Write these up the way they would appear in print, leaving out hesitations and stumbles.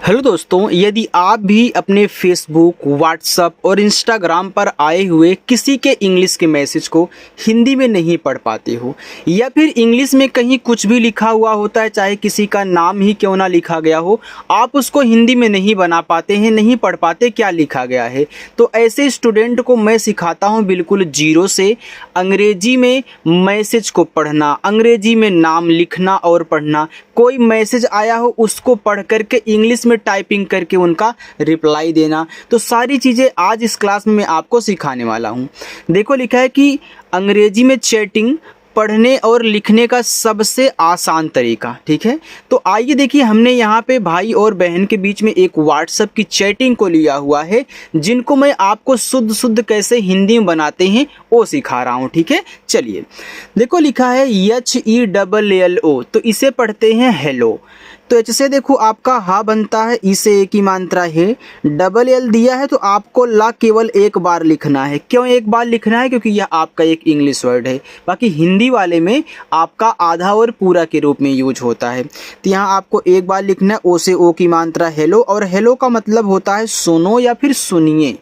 Hello दोस्तों, यदि आप भी अपने फेसबुक, व्हाट्सएप और इंस्टाग्राम पर आए हुए किसी के इंग्लिश के मैसेज को हिंदी में नहीं पढ़ पाते हो या फिर इंग्लिश में कहीं कुछ भी लिखा हुआ होता है, चाहे किसी का नाम ही क्यों ना लिखा गया हो, आप उसको हिंदी में नहीं बना पाते हैं, नहीं पढ़ पाते क्या लिखा गया है, तो ऐसे स्टूडेंट को मैं सिखाता हूँ बिल्कुल जीरो से अंग्रेजी में मैसेज को पढ़ना, अंग्रेजी में नाम लिखना और पढ़ना। कोई मैसेज आया हो उसको पढ़ करके इंग्लिश में टाइपिंग करके उनका रिप्लाई देना। तो सारी चीज़ें आज इस क्लास में मैं आपको सिखाने वाला हूँ। देखो, लिखा है कि अंग्रेजी में चैटिंग पढ़ने और लिखने का सबसे आसान तरीका। ठीक है, तो आइए देखिए, हमने यहाँ पे भाई और बहन के बीच में एक व्हाट्सएप की चैटिंग को लिया हुआ है, जिनको मैं आपको शुद्ध शुद्ध कैसे हिंदी में बनाते हैं वो सिखा रहा हूँ। ठीक है, चलिए देखो, लिखा है HELLO, तो इसे पढ़ते हैं हेलो। तो एच से देखो आपका हा बनता है, ई से एक ही मात्रा है, डबल एल दिया है तो आपको ला केवल एक बार लिखना है। क्यों एक बार लिखना है? क्योंकि यह आपका एक इंग्लिश वर्ड है। बाकी हिंदी वाले में आपका आधा और पूरा के रूप में यूज होता है। तो यहाँ आपको एक बार लिखना है, ओ से ओ की मात्रा हेलो, और हेलो का मतलब होता है सुनो या फिर सुनिए।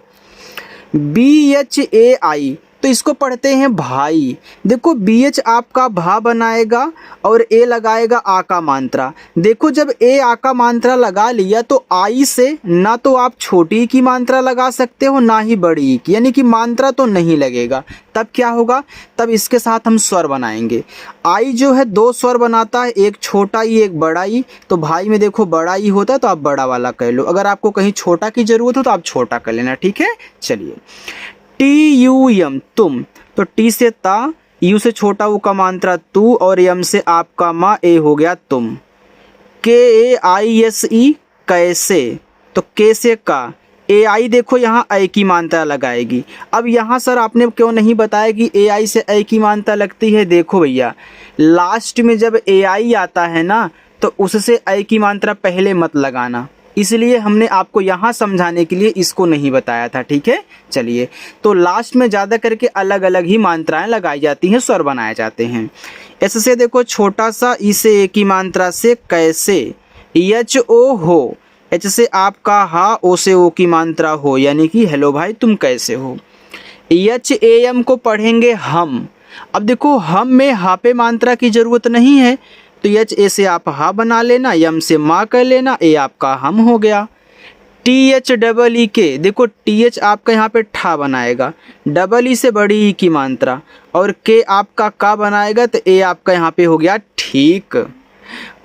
BHAI, तो इसको पढ़ते हैं भाई। देखो, BH आपका भा बनाएगा और ए लगाएगा आ का मात्रा। देखो, जब ए आ का मात्रा लगा लिया तो आई से ना तो आप छोटी की मात्रा लगा सकते हो ना ही बड़ी की, यानी कि मात्रा तो नहीं लगेगा। तब क्या होगा? तब इसके साथ हम स्वर बनाएंगे। आई जो है दो स्वर बनाता है, एक छोटा ई एक बड़ा ई। तो भाई में देखो बड़ा ई होता है तो आप बड़ा वाला कह लो, अगर आपको कहीं छोटा की जरूरत हो तो आप छोटा कर लेना। ठीक है, चलिए TUM, तुम, तो टी से ता, यू से छोटा ऊ का मात्रा तू, और यम से आपका माँ, ए हो गया तुम। KAISE, कैसे, तो के से का, AI देखो यहाँ ए की मात्रा लगाएगी। अब यहाँ सर आपने क्यों नहीं बताया कि AI से ए की मात्रा लगती है? देखो भैया, लास्ट में जब AI आता है ना तो उससे ए की मात्रा पहले मत लगाना, इसलिए हमने आपको यहाँ समझाने के लिए इसको नहीं बताया था। ठीक है, चलिए, तो लास्ट में ज़्यादा करके अलग अलग ही मात्राएं लगाई जाती हैं, स्वर बनाए जाते हैं। एस से देखो छोटा सा, ई से ए की मात्रा से कैसे, HO हो, एच से आपका हा, ओ से ओ की मात्रा हो, यानी कि हेलो भाई तुम कैसे हो। HAM को पढ़ेंगे हम। अब देखो, हम में हा पे मात्रा की ज़रूरत नहीं है, तो एच ए से आप हा बना लेना, यम से माँ कर लेना, ए आपका हम हो गया। THEE, देखो TH आपका यहाँ पे ठा बनाएगा, डबल ई से बड़ी ई की मात्रा, और के आपका का बनाएगा, तो ए आपका यहाँ पे हो गया ठीक।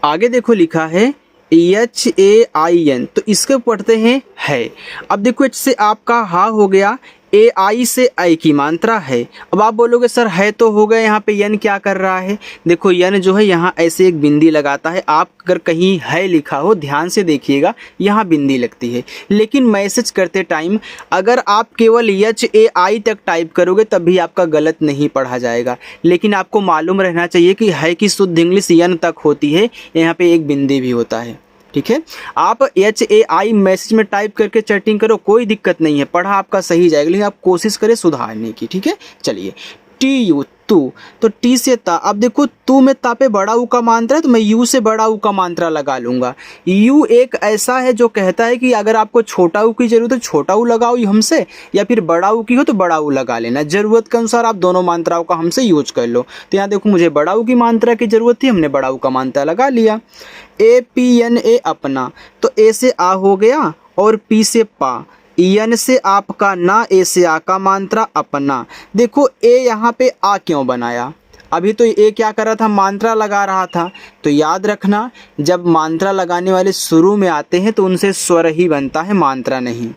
आगे देखो लिखा है HAIN, तो इसको पढ़ते हैं है। अब देखो, एच से आपका हा हो गया, AI से आई की मात्रा है। अब आप बोलोगे सर है तो हो गया, यहाँ पे यन क्या कर रहा है? देखो, यन जो है यहाँ ऐसे एक बिंदी लगाता है। आप अगर कहीं है लिखा हो, ध्यान से देखिएगा, यहाँ बिंदी लगती है। लेकिन मैसेज करते टाइम अगर आप केवल HAI तक टाइप करोगे तब भी आपका गलत नहीं पढ़ा जाएगा। लेकिन आपको मालूम रहना चाहिए कि है की शुद्ध इंग्लिश यन तक होती है, यहाँ पे एक बिंदी भी होता है। ठीक है, आप HAI मैसेज में टाइप करके चैटिंग करो, कोई दिक्कत नहीं है, पढ़ा आपका सही जाएगा, लेकिन आप कोशिश करें सुधारने की। ठीक है, चलिए TU, तू, तो टी से ता। अब देखो, तू में ता पे बड़ा ऊ का मात्रा है तो मैं यू से बड़ा ऊ का मात्रा लगा लूंगा। यू एक ऐसा है जो कहता है कि अगर आपको छोटा ऊ की जरूरत है छोटा ऊ लगाओ हमसे, या फिर बड़ा ऊ की हो तो बड़ा ऊ लगा लेना। जरूरत के अनुसार आप दोनों मात्राओं का हमसे यूज कर लो। तो यहाँ देखो, मुझे बड़ा ऊ की मात्रा की जरूरत थी, हमने बड़ा ऊ का मात्रा लगा लिया। APNA, अपना, तो ए से आ हो गया, और पी से पा, एन से आपका ना, ए से आ का मात्रा अपना। देखो, ए यहाँ पे आ क्यों बनाया? अभी तो ए क्या कर रहा था? मात्रा लगा रहा था। तो याद रखना, जब मात्रा लगाने वाले शुरू में आते हैं तो उनसे स्वर ही बनता है, मात्रा नहीं।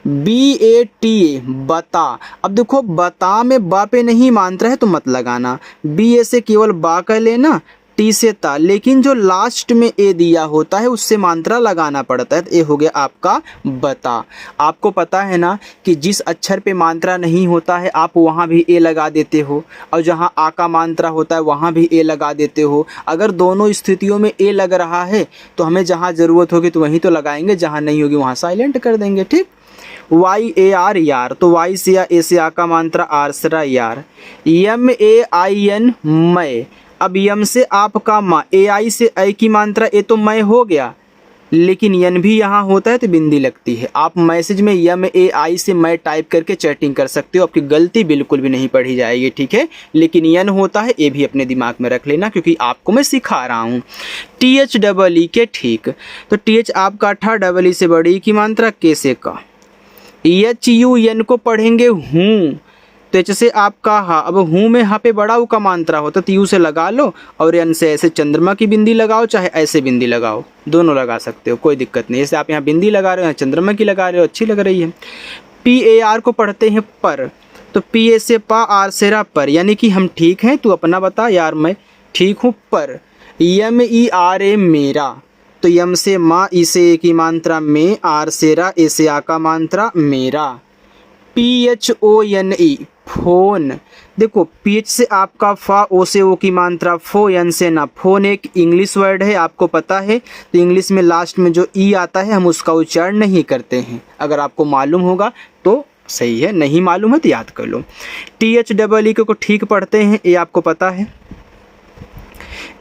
BATA, बता। अब देखो, बता में बा पे नहीं मात्रा है तो मत लगाना। BA से केवल बा कर लेना, टी से ता, लेकिन जो लास्ट में ए दिया होता है उससे मात्रा लगाना पड़ता है, तो ए हो गया आपका बता। आपको पता है ना कि जिस अक्षर पे मात्रा नहीं होता है आप वहाँ भी ए लगा देते हो, और जहाँ आ का मात्रा होता है वहाँ भी ए लगा देते हो। अगर दोनों स्थितियों में ए लग रहा है तो हमें जहाँ ज़रूरत होगी तो वहीं तो लगाएंगे, जहाँ नहीं होगी वहाँ साइलेंट कर देंगे। ठीक, YAR, यार, तो वाई से या ए से आ का मात्रा, आर से यार। MAIN, मैं। अब यम से आपका माँ, AI से ऐ की मात्रा, ए तो मैं हो गया, लेकिन यन भी यहाँ होता है तो बिंदी लगती है। आप मैसेज में YAI से मैं टाइप करके चैटिंग कर सकते हो, आपकी गलती बिल्कुल भी नहीं पढ़ी जाएगी, ठीक है। लेकिन यन होता है, ये भी अपने दिमाग में रख लेना क्योंकि आपको मैं सिखा रहा हूँ। THEE के ठीक, तो TH आपका ठा, डबल ई से बड़ी की मात्रा, के से का। HUN को पढ़ेंगे हूँ, तो एच से आपका हा। अब हूँ में हा पे बड़ा ऊ का मात्रा होता तो यू से लगा लो, और यन से ऐसे चंद्रमा की बिंदी लगाओ, चाहे ऐसे बिंदी लगाओ, दोनों लगा सकते हो, कोई दिक्कत नहीं। जैसे आप यहाँ बिंदी लगा रहे हो, यहाँ चंद्रमा की लगा रहे हो, अच्छी लग रही है। PAR को पढ़ते हैं पर, तो PA से पा, आर से रा, पर, यानी कि हम ठीक हैं, तू अपना बता। यार मैं ठीक हूँ पर। MERA मेरा, तो यम से माँ, ई से ए की मात्रा में, आर से रा, ए से आ का मात्रा मेरा। PHONE फोन, देखो PH से आपका फा, ओ से ओ की मात्रा फो, यन से ना। फोन एक इंग्लिश वर्ड है, आपको पता है, तो इंग्लिश में लास्ट में जो ई आता है हम उसका उच्चारण नहीं करते हैं। अगर आपको मालूम होगा तो सही है, नहीं मालूम है तो याद कर लो। THEE को ठीक पढ़ते हैं, ये आपको पता है।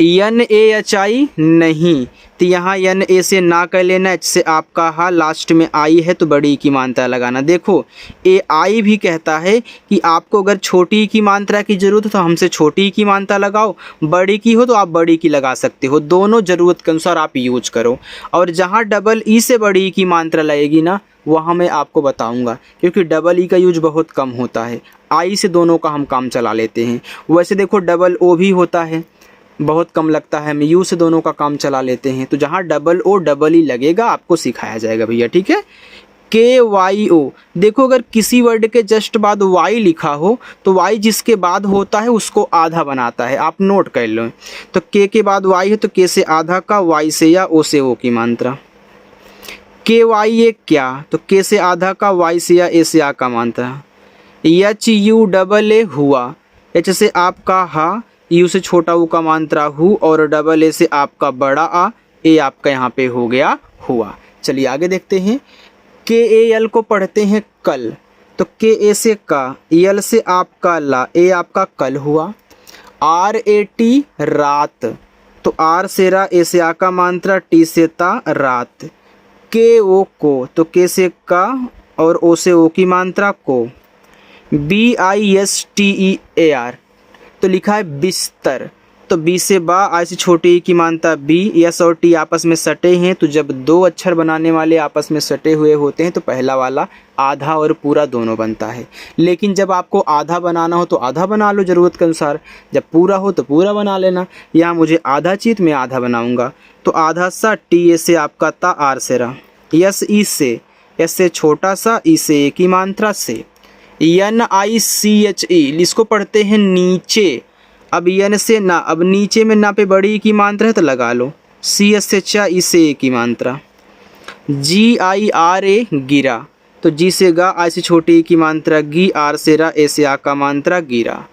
NAHI नहीं, तो यहाँ NA से ना कर लेना, एच से आपका हा, लास्ट में आई है तो बड़ी की मात्रा लगाना। देखो AI भी कहता है कि आपको अगर छोटी की मात्रा की ज़रूरत हो तो हमसे छोटी की मात्रा लगाओ, बड़ी की हो तो आप बड़ी की लगा सकते हो, दोनों ज़रूरत के अनुसार आप यूज करो। और जहाँ डबल ई से बड़ी की मात्रा लगेगी ना, वहाँ मैं आपको बताऊँगा, क्योंकि डबल ई का यूज बहुत कम होता है, आई से दोनों का हम काम चला लेते हैं। वैसे देखो डबल ओ भी होता है, बहुत कम लगता है, हम यू से दोनों का काम चला लेते हैं। तो जहाँ डबल ओ डबल ई लगेगा आपको सिखाया जाएगा भैया, ठीक है। KYO, देखो अगर किसी वर्ड के जस्ट बाद Y लिखा हो तो Y जिसके बाद होता है उसको आधा बनाता है, आप नोट कर लो। तो K के बाद Y है तो K से आधा का, Y से या O से O की मात्रा। KYA क्या, तो K से आधा का, Y से या A से आ का मात्रा। HUAA हुआ, H से आपका हा, यू से छोटा ऊ का मात्रा हु, और डबल ए से आपका बड़ा आ, ए आपका यहाँ पे हो गया हुआ। चलिए आगे देखते हैं। KAL को पढ़ते हैं कल, तो KA से का, EL से आपका ला, ए आपका कल हुआ। RAT रात, तो आर से रा, ए से आ का मात्रा, टी से ता, रात। KO को, तो के से का और ओ से ओ की मात्रा को। BISTEAR, तो लिखा है बिस्तर, तो बी से बा, आई से छोटी की मात्रा बी। यस और टी आपस में सटे हैं, तो जब दो अक्षर बनाने वाले आपस में सटे हुए होते हैं तो पहला वाला आधा और पूरा दोनों बनता है। लेकिन जब आपको आधा बनाना हो तो आधा बना लो ज़रूरत के अनुसार, जब पूरा हो तो पूरा बना लेना। यहाँ मुझे आधा चाहिए तो मैं आधा बनाऊँगा, तो आधा सा, टी ए से आपका ता, आर से रा। यस ई से, एस से छोटा सा, ई से ए की मात्रा से। NICHE, इसको पढ़ते हैं नीचे। अब यन से ना, अब नीचे में ना पे बड़ी की मात्रा है तो लगा लो। CS से चा, ई से ए की मात्रा। GIRA गिरा, तो जी से गा, आई से छोटी की मात्रा गी, आर से रा, ए से आ का मात्रा गिरा।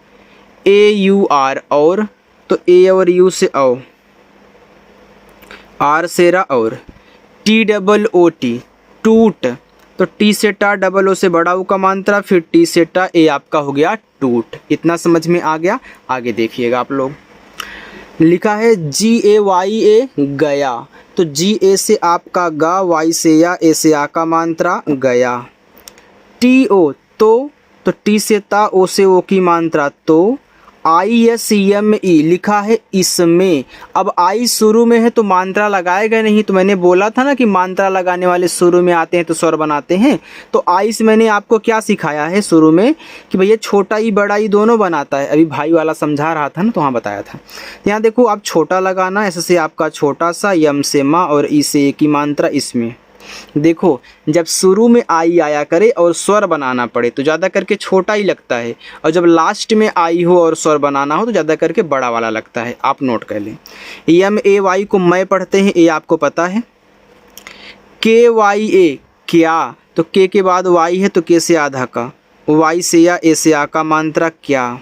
AUR और, तो ए और यू से औ, आर से रा और। TOOT टूट, तो टी से टा, डबल ओ से बड़ा ऊ का मात्रा, फिर टी से टा, ए आपका हो गया टूट। इतना समझ में आ गया। आगे देखिएगा आप लोग, लिखा है GAYA गया, तो GA से आपका गा, Y से या, ए से आ का मात्रा गया। TO तो टी से ता, ओ से ओ की मात्रा तो। ISME लिखा है इसमें, अब आई शुरू में है तो मात्रा लगाएगा नहीं, तो मैंने बोला था ना कि मात्रा लगाने वाले शुरू में आते हैं तो स्वर बनाते हैं। तो आई से मैंने आपको क्या सिखाया है शुरू में कि भैया छोटा ई बड़ा ई दोनों बनाता है, अभी भाई वाला समझा रहा था ना तो वहाँ बताया था। यहाँ देखो आप छोटा लगाना, ऐसे से आपका छोटा सा, यम से माँ और ई से ए की मात्रा इसमें। देखो जब शुरू में आई आया करे और स्वर बनाना पड़े तो ज़्यादा करके छोटा ही लगता है, और जब लास्ट में आई हो और स्वर बनाना हो तो ज़्यादा करके बड़ा वाला लगता है, आप नोट कर लें। MAY को मैं पढ़ते हैं, ए आपको पता है। KYA क्या, तो के के बाद Y है तो के से आधा का, Y से या, ए से आ का मात्रा क्या।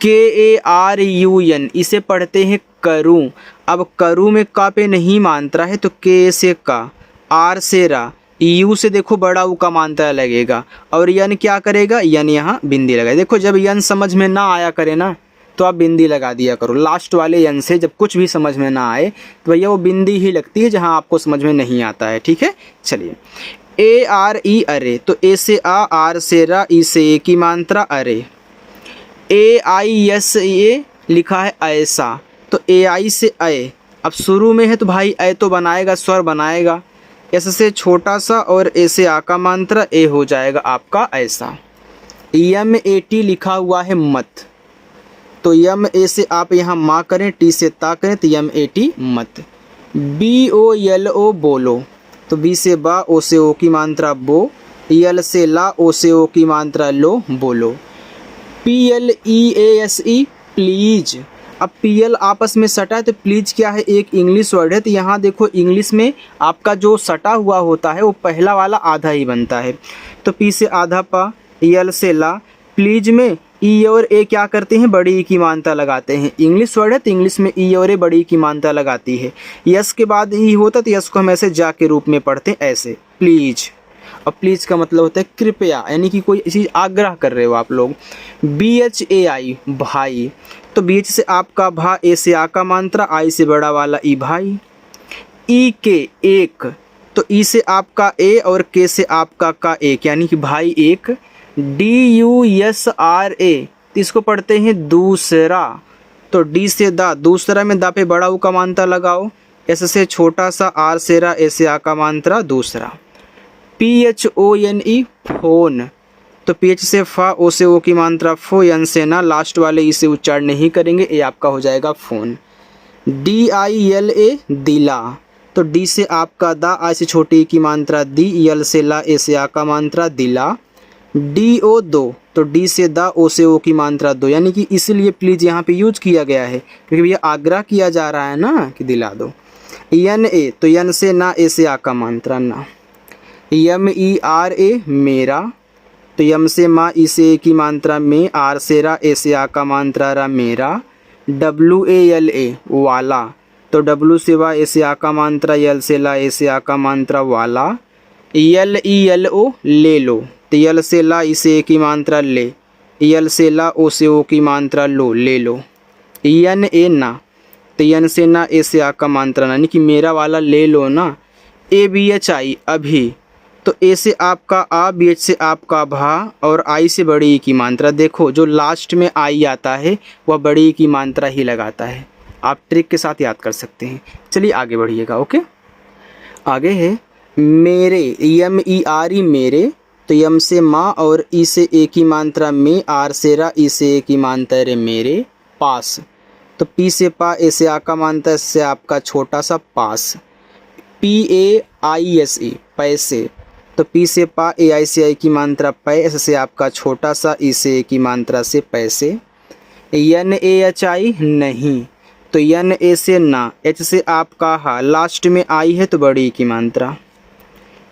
KARUN इसे पढ़ते हैं करूँ, अब करूँ में का पे नहीं मात्रा है तो के से का, आर से रा, यू से देखो बड़ा ऊ का मात्रा लगेगा, और यन क्या करेगा, यन यहाँ बिंदी लगाए। देखो जब यन समझ में ना आया करे ना तो आप बिंदी लगा दिया करो लास्ट वाले यन से। जब कुछ भी समझ में ना आए तो भैया वो बिंदी ही लगती है जहाँ आपको समझ में नहीं आता है, ठीक है। चलिए, ए आर ई अरे, तो ए से आ, आर से रा, ई से ए की मात्रा अरे। ए आई एस ए लिखा है ऐसा, तो ए आई से अय, अब शुरू में है तो भाई अय तो बनाएगा, स्वर बनाएगा। एस से छोटा सा और ए से आ का मात्रा ए हो जाएगा आपका ऐसा। यम ए टी लिखा हुआ है मत, तो यम ए से आप यहाँ माँ करें, टी से ता करें तो यम ए टी मत। बी ओ यल ओ बोलो, तो बी से बा, ओ से ओ की मात्रा बो, यल से ला, ओ से ओ की मात्रा लो, बोलो। P L E A S E please, अब पी एल आपस में सटा है तो प्लीज क्या है, एक इंग्लिश वर्ड है। तो यहाँ देखो इंग्लिश में आपका जो सटा हुआ होता है वो पहला वाला आधा ही बनता है। तो पी से आधा पा, यल से ला, प्लीज में ई और ए क्या करते हैं, बड़ी ई की मात्रा लगाते हैं। इंग्लिश वर्ड है तो इंग्लिश में ई और ए बड़ी ई की मात्रा लगाती है। यस के बाद ई होता तो यस को हम ऐसे जा के रूप में पढ़ते हैं ऐसे, प्लीज। और प्लीज का मतलब होता है कृपया, यानी कि कोई चीज़ आग्रह कर रहे हो आप लोग। बी एच ए आई भाई, तो बी एच से आपका भा, ए से आ का मात्रा, आई से बड़ा वाला ई भाई। ई के एक, तो ई से आपका ए और के से आपका का एक, यानी कि भाई एक। D U S R A, तो इसको पढ़ते हैं दूसरा, तो डी से दा, दूसरा में दा पे बड़ा ऊ का मात्रा लगाओ। एस से छोटा सा, आर से रा, ए से आ का मात्रा दूसरा। P H O N E phone, तो पी एच से फा, ओ से ओ की मात्रा फो, एन से ना, लास्ट वाले ई से उच्चारण नहीं करेंगे, ए आपका हो जाएगा phone. D I L A दिला, तो डी से आपका दा, आई से छोटी की मात्रा दी, यल से ला, ए से आ का मात्रा दिला। डी ओ दो, तो डी से दा, ओ से ओ की मात्रा दो, यानी कि इसीलिए प्लीज यहाँ पे यूज किया गया है क्योंकि भैया आग्रह किया जा रहा है ना कि दिला दो। यन ए, तो यन से ना, ए से आ का मात्रा ना। यम ई आर ए मेरा, तो यम से माँ, ई से ए की मात्रा में, आर से रा, ए से आ का मात्रा रा मेरा। डब्लू ए एल ए वाला, तो डब्लू से वा, ए से आ का मात्रा, यल से ला, ए से आ का मात्रा वाला। यल ई एल ओ ले लो, तो यल से ला, ई से ए की मात्रा ले, यल से ला, ओ से ओ की मात्रा लो, ले लो। यन ए ना, तो यन से ना, ए से आ का मात्रा ना, यानी कि मेरा वाला ले लो ना। ए बी एच आई अभी, तो ए से आपका आ, बी एच से आपका भा और आई से बड़ी ई की मात्रा। देखो जो लास्ट में आई आता है वह बड़ी ई की मात्रा ही लगाता है, आप ट्रिक के साथ याद कर सकते हैं। चलिए आगे बढ़िएगा। ओके, आगे है मेरे, यम ई आर ई मेरे, तो यम से माँ और ई से ए की मात्रा में, आर से रा, ई से ए की मात्रा रे मेरे। पास, तो पी से पा, ए से आ का मात्रा से आपका छोटा सा पास। P A I S E पैसे, तो पी से पा, ए आई से आई की मात्रा पै, एस से आपका छोटा सा, ई से ए की मात्रा से पैसे। यन ए एच आई नहीं, तो यन ए से ना, एच से आपका हा, लास्ट में आई है तो बड़ी ई की मात्रा।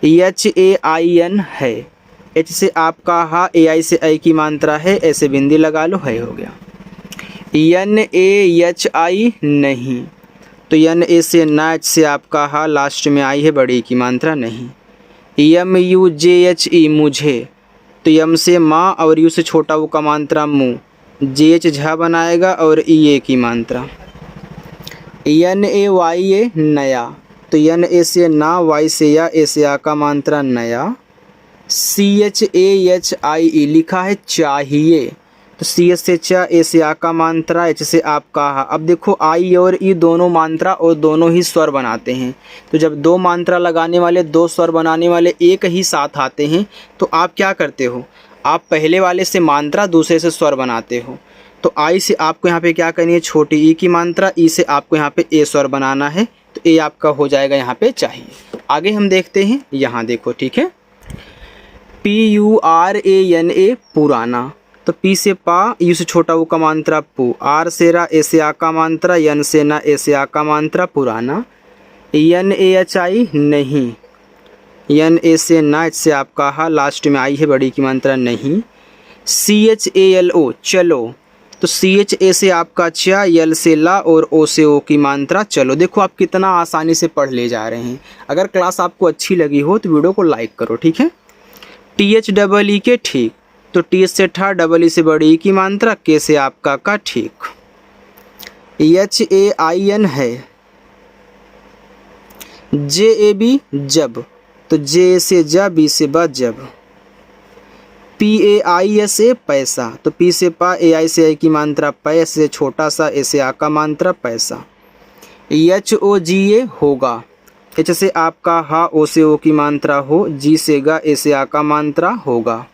एच ए आई एन है, एच से आपका हा, ए आई से आई की मात्रा है, ऐसे बिंदी लगा लो, है हो गया। यन ए एच आई नहीं, तो यन ए से ना, एच से आपका हा, लास्ट में आई है बड़ी ई की मात्रा नहीं। यम यू जे एच ई मुझे, तो यम से माँ और यू से छोटा वो का मात्रा मुँह, जे एच झा बनाएगा और ई ए की मात्रा। यन ए वाई ए नया, तो यन ए से ना, वाई से या, ए से आ का मात्रा नया। C H A H I ई लिखा है चाहिए, तो सी एच से चा, ए से आ का मात्रा, एच से आपका हा। अब देखो आई और ई दोनों मात्रा और दोनों ही स्वर बनाते हैं, तो जब दो मात्रा लगाने वाले, दो स्वर बनाने वाले एक ही साथ आते हैं तो आप क्या करते हो, आप पहले वाले से मात्रा, दूसरे से स्वर बनाते हो। तो आई से आपको यहाँ पे क्या करनी है, छोटी ई की मात्रा, ई से आपको यहाँ पे ए स्वर बनाना है, तो ए आपका हो जाएगा यहाँ पे चाहिए। आगे हम देखते हैं, यहाँ देखो ठीक है। P U R A N A पुराना, तो पी से पा, यू से छोटा वो का मात्रा पू, आर से रा, ए से आ का मात्रा, यन से ना, ए से आ का मात्रा पुराना। यन ए एच आई नहीं, यन ए से ना, एच से आपका हा, लास्ट में आई है बड़ी की मात्रा नहीं। C H A L O चलो, तो सी एच ए से आपका चा, यल से ला और ओ से ओ की मात्रा चलो। देखो आप कितना आसानी से पढ़ ले जा रहे हैं। अगर क्लास आपको अच्छी लगी हो तो वीडियो को लाइक करो, ठीक है। टी एच डबल ई के ठीक, तो टी एच से ठा, डबल ई से बड़ी ई की मात्रा, के से आपका का ठीक। HAIN है। JAB जब, तो J से जा, B से बा जब। PAISA पैसा, तो P से पा, AI से आई की मात्रा पै, से छोटा सा, A से आ का मात्रा पैसा। HOGA होगा, H से आपका हा, O से O की मात्रा हो, G से गा, A से आ का मात्रा होगा।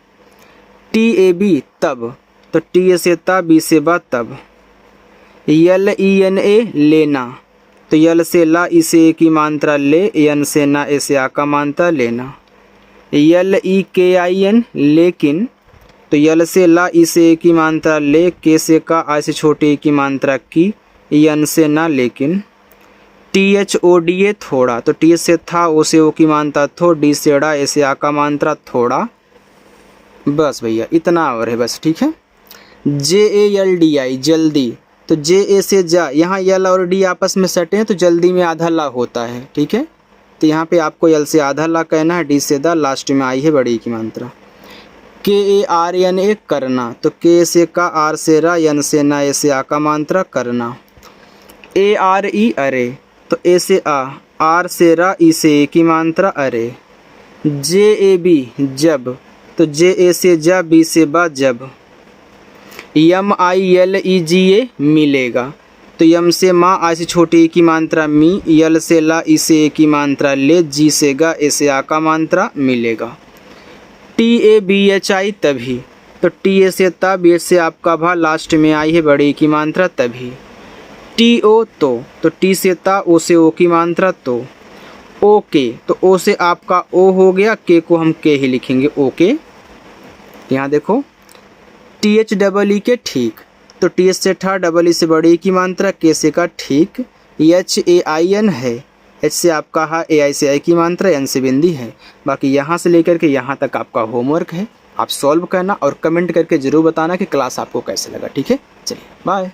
TAB तब, तो T से ता, B से बा तब। LENA लेना, तो यल से ला, ई से ए की मात्रा ले, एन से ना, ए से आ का मात्रा लेना। LEKIN लेकिन, तो यल से ला, ई से ए की मात्रा ले, के से का, आ से छोटे ए की मात्रा की, एन से ना लेकिन। THODA थोड़ा, तो T से था, O से O की मात्रा थो, D से डा, ए से आ का मात्रा थोड़ा। बस भैया इतना और है बस, ठीक है। JALDI जल्दी, तो JA से जा, यहाँ यल और डी आपस में सटे हैं तो जल्दी में आधा ला होता है, ठीक है। तो यहाँ पे आपको यल से आधा ला कहना है, डी से दा, लास्ट में आई है बड़ी की मात्रा। KARNA करना, तो के से का, आर से रा, एन से ना, ए से आ का मात्रा करना। ARE अरे, तो ए से आ, आर से रा, ई से ए की मात्रा अरे। JAB जब, तो JA से जा, B से बा जब। MILEGA मिलेगा, तो यम से माँ, आ से छोटी ए की मात्रा मी, यल से ला, ई से ए की मात्रा ले, जी से गा, ए से आ का मात्रा मिलेगा। TABHI तभी, तो टी से ता, बी से आपका भा, लास्ट में आई है बड़ी की मात्रा तभी। TO तो टी से ता, ओ से ओ की मात्रा तो। ओके, तो ओ से आपका ओ हो गया, के को हम के ही लिखेंगे, ओके। यहाँ देखो THEE के ठीक, तो TH से ठा, EE से बड़ी की मात्रा, के से का ठीक। HAIN है, H से आपका हा, AI से आई की मात्रा, N से बिंदी है। बाकी यहाँ से लेकर के यहाँ तक आपका होमवर्क है, आप सॉल्व करना और कमेंट करके ज़रूर बताना कि क्लास आपको कैसे लगा, ठीक है। चलिए बाय।